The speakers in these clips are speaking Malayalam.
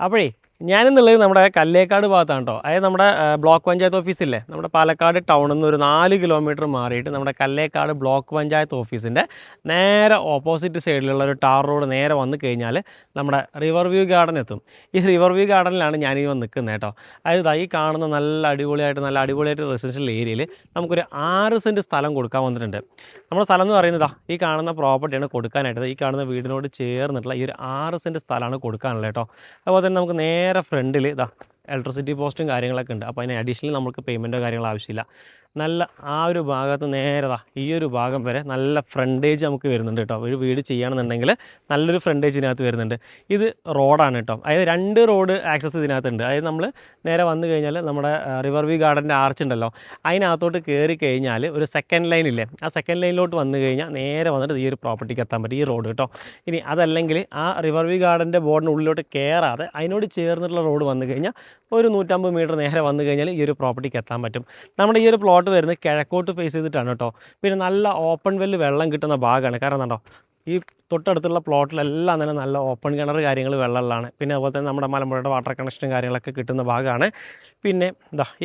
അപ്പോഴേ ഞാനെന്നുള്ളത് നമ്മുടെ കല്ലേക്കാട് ഭാഗത്താണ് കേട്ടോ. അതായത് നമ്മുടെ ബ്ലോക്ക് പഞ്ചായത്ത് ഓഫീസില്ലേ, നമ്മുടെ പാലക്കാട് ടൗണിൽ നിന്ന് ഒരു 4 കിലോമീറ്റർ മാറിയിട്ട് നമ്മുടെ കല്ലേക്കാട് ബ്ലോക്ക് പഞ്ചായത്ത് ഓഫീസിൻ്റെ നേരെ ഓപ്പോസിറ്റ് സൈഡിലുള്ള ഒരു ടാർ റോഡ് നേരെ വന്നു കഴിഞ്ഞാൽ നമ്മുടെ റിവർ വ്യൂ ഗാർഡൻ എത്തും. ഈ റിവർ വ്യൂ ഗാർഡനിലാണ് ഞാനീ വന്ന് നിൽക്കുന്നത് കേട്ടോ. അതായത് ഈ കാണുന്ന നല്ല അടിപൊളിയായിട്ട് റെസിഡൻഷ്യൽ ഏരിയയിൽ നമുക്കൊരു 6 സെൻറ്റ് സ്ഥലം കൊടുക്കാൻ വന്നിട്ടുണ്ട്. നമ്മുടെ സ്ഥലം എന്ന് പറയുന്നത് ഈ കാണുന്ന പ്രോപ്പർട്ടിയാണ് കൊടുക്കാനായിട്ട്. ഈ കാണുന്ന വീടിനോട് ചേർന്നിട്ടുള്ള ഈ ഒരു 6 സെൻറ്റ് സ്ഥലമാണ് കൊടുക്കാനുള്ളത് കേട്ടോ. അതുപോലെ തന്നെ നമുക്ക് നേരെ ഫ്രണ്ടിൽ ഇലക്ട്രിസിറ്റി പോസ്റ്റും കാര്യങ്ങളൊക്കെ ഉണ്ട്. അപ്പോൾ അതിന് അഡീഷണൽ നമുക്ക് പേയ്മെൻറ്റോ കാര്യങ്ങളോ ആവശ്യമില്ല. നല്ല ആ ഒരു ഭാഗത്ത് നേരെ ഈ ഒരു ഭാഗം വരെ നല്ല ഫ്രണ്ടേജ് നമുക്ക് വരുന്നുണ്ട് കേട്ടോ. ഒരു വീട് ചെയ്യുകയാണെന്നുണ്ടെങ്കിൽ നല്ലൊരു ഫ്രണ്ടേജ് ഇതിനകത്ത് വരുന്നുണ്ട്. ഇത് റോഡാണ് കേട്ടോ. അതായത് 2 റോഡ് ആക്സസ് ഇതിനകത്തുണ്ട്. അതായത് നമ്മൾ നേരെ വന്നു കഴിഞ്ഞാൽ നമ്മുടെ റിവർ വ്യൂ ഗാർഡൻ്റെ ആർച്ച് ഉണ്ടല്ലോ, അതിനകത്തോട്ട് കയറി കഴിഞ്ഞാൽ ഒരു സെക്കൻഡ് ലൈൻ ഇല്ലേ, ആ സെക്കൻഡ് ലൈനിലോട്ട് വന്നു കഴിഞ്ഞാൽ നേരെ വന്നിട്ട് ഈ ഒരു പ്രോപ്പർട്ടിക്ക് എത്താൻ പറ്റും, ഈ റോഡ് കേട്ടോ. ഇനി അതല്ലെങ്കിൽ ആ റിവർ വ്യൂ ഗാർഡൻ്റെ ബോർഡിന് ഉള്ളിലോട്ട് കയറാതെ അതിനോട് ചേർന്നിട്ടുള്ള റോഡ് വന്നു കഴിഞ്ഞാൽ ഒരു 150 മീറ്റർ നേരെ വന്നു കഴിഞ്ഞാൽ ഈ ഒരു പ്രോപ്പർട്ടിക്ക് എത്താൻ പറ്റും. നമ്മുടെ ഈ ഒരു പ്ലോട്ട് വരുന്നത് കിഴക്കോട്ട് ഫേസ് ചെയ്തിട്ടാണ് കേട്ടോ. പിന്നെ നല്ല ഓപ്പൺ വെല്ല് വെള്ളം കിട്ടുന്ന ഭാഗമാണ്. കാരണം എന്താണോ, ഈ തൊട്ടടുത്തുള്ള പ്ലോട്ടിലെല്ലാം തന്നെ നല്ല ഓപ്പൺ കിണർ കാര്യങ്ങൾ വെള്ളമുള്ളതാണ്. പിന്നെ അതുപോലെ തന്നെ നമ്മുടെ മലമ്പുഴയുടെ വാട്ടർ കണക്ഷനും കാര്യങ്ങളൊക്കെ കിട്ടുന്ന ഭാഗമാണ്. പിന്നെ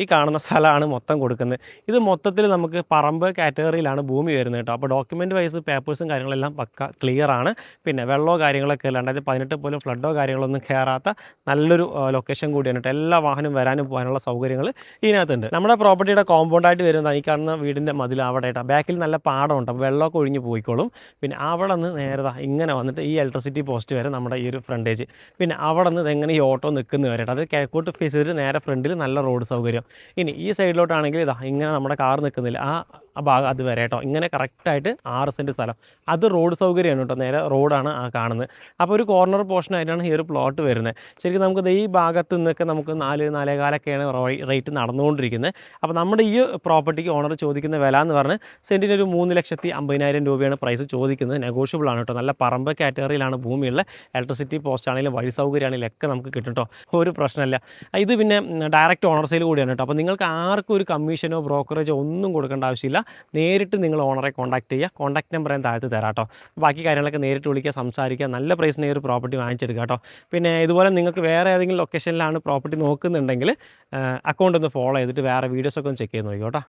ഈ കാണുന്ന സ്ഥലമാണ് മൊത്തം കൊടുക്കുന്നത്. ഇത് മൊത്തത്തിൽ നമുക്ക് പറമ്പ് കാറ്റഗറിയിലാണ് ഭൂമി വരുന്നത് കേട്ടോ. അപ്പോൾ ഡോക്യുമെൻറ്റ് വൈസ് പേപ്പേഴ്സും കാര്യങ്ങളെല്ലാം പക്ക ക്ലിയർ ആണ്. പിന്നെ വെള്ളമോ കാര്യങ്ങളൊക്കെ ഇല്ല, 2018 പോലും ഫ്ലഡോ കാര്യങ്ങളൊന്നും കയറാത്ത നല്ലൊരു ലൊക്കേഷൻ കൂടിയാണ് കേട്ടോ. എല്ലാ വാഹനം വരാനും പോകാനുള്ള സൗകര്യങ്ങൾ ഇതിനകത്തുണ്ട്. നമ്മുടെ പ്രോപ്പർട്ടിയുടെ കോമ്പൗണ്ടായിട്ട് വരുന്നത് ഈ കാണുന്ന വീടിൻ്റെ മതിൽ അവിടെ ആയിട്ടാണ്. ബാക്കിൽ നല്ല പാടമുണ്ട്, അപ്പോൾ വെള്ളമൊക്കെ ഒഴിഞ്ഞ് പോയിക്കോളും. പിന്നെ അവിടെ നിന്ന് നേരെ ഇങ്ങനെ വന്നിട്ട് ഈ ഇലക്ട്രിസിറ്റി പോസ്റ്റ് വരെ നമ്മുടെ ഈ ഒരു ഫ്രണ്ടേജ്. പിന്നെ അവിടെ നിന്ന് എങ്ങനെ ഈ ഓട്ടോ നിൽക്കുന്ന വരെ അത് കിഴക്കോട്ട് ഫേസ് ചെയ്തിട്ട് നേരെ ഫ്രണ്ടിൽ നല്ല റോഡ് സൗകര്യം. ഇനി ഈ സൈഡിലോട്ടാണെങ്കിൽ ഇങ്ങനെ നമ്മുടെ കാർ നിൽക്കുന്നില്ല, ആ ഭാഗം അത് വരെ കേട്ടോ. ഇങ്ങനെ കറക്റ്റായിട്ട് 6 സെൻറ്റ് സ്ഥലം, അത് റോഡ് സൗകര്യമാണ് കേട്ടോ. നേരെ റോഡാണ് ആ കാണുന്നത്. അപ്പോൾ ഒരു കോർണർ പോർഷനായിട്ടാണ് ഈ ഒരു പ്ലോട്ട് വരുന്നത്. ശരിക്കും നമുക്ക് ഈ ഭാഗത്ത് നിന്നൊക്കെ നമുക്ക് 4-4.25 റേറ്റ് നടന്നുകൊണ്ടിരിക്കുന്നത്. അപ്പോൾ നമ്മുടെ ഈ പ്രോപ്പർട്ടിക്ക് ഓണർ ചോദിക്കുന്ന വില എന്ന് പറഞ്ഞാൽ സെൻറ്റിന് ഒരു 3,50,000 രൂപയാണ് പ്രൈസ് ചോദിക്കുന്നത്. നെഗോഷ്യബിൾ ആണ് കേട്ടോ. നല്ല പറമ്പ് കാറ്റഗറിയിലാണ് ഭൂമിയുള്ള. ഇലക്ട്രിസിറ്റി പോസ്റ്റ് ആണെങ്കിലും വഴി സൗകര്യമാണെങ്കിലും ഒക്കെ നമുക്ക് കിട്ടും കേട്ടോ. ഒരു പ്രശ്നമില്ല. ഇത് പിന്നെ ഡയറക്റ്റ് ഓണർ സെയിൽ കൂടിയാണ് കേട്ടോ. അപ്പോൾ നിങ്ങൾക്ക് ആർക്കും ഒരു കമ്മീഷനോ ബ്രോക്കറേജോ ഒന്നും കൊടുക്കേണ്ട ആവശ്യമില്ല. നേരിട്ട് നിങ്ങൾ ഓണറെ കോൺടാക്ട് ചെയ്യുക. കോൺടാക്ട് നമ്പർ ഞാൻ താഴത്ത് തരാം കേട്ടോ. ബാക്കി കാര്യങ്ങളൊക്കെ നേരിട്ട് വിളിക്കുക, സംസാരിക്കുക, നല്ല പ്രൈസിന് ഒരു പ്രോപ്പർട്ടി വാങ്ങിച്ചെടുക്കുക കേട്ടോ. പിന്നെ ഇതുപോലെ നിങ്ങൾക്ക് വേറെ ഏതെങ്കിലും ലൊക്കേഷനിലാണ് പ്രോപ്പർട്ടി നോക്കുന്നുണ്ടെങ്കിൽ അക്കൗണ്ട് ഒന്ന് ഫോളോ ചെയ്തിട്ട് വേറെ വീഡിയോസൊക്കെ ഒന്ന് ചെക്ക് ചെയ്ത് നോക്കിക്കോട്ടോ.